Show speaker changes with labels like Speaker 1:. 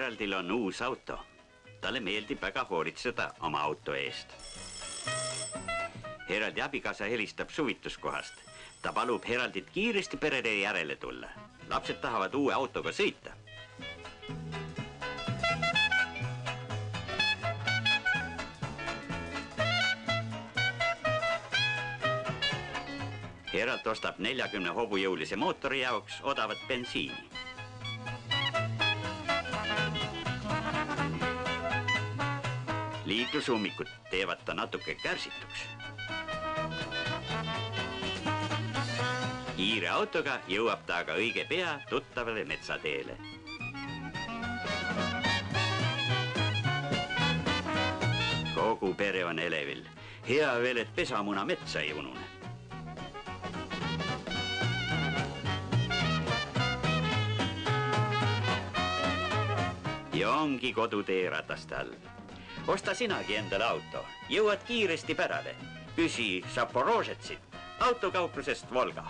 Speaker 1: Heraldil on uus auto. Talle meeldib väga hoolitseda oma auto eest. Heraldi abikaasa helistab suvituskohast. Ta palub Heraldit kiiresti perede järele tulla. Lapsed tahavad uue autoga sõita. Herald ostab 40 hobujõulise mootori jaoks odavat bensiini. Liiklusummikud teevad ta natuke kärsituks. Kiire autoga jõuab ta aga õige pea tuttavale metsateele. Kogu pere on elevil. Hea veel, et pesamuna metsa ei unune. Ja ongi kodutee rataste all. Osta sinagi endale auto. Jõuad kiiresti pärale. Küsi Zaporožetsit autokauplusest Volga.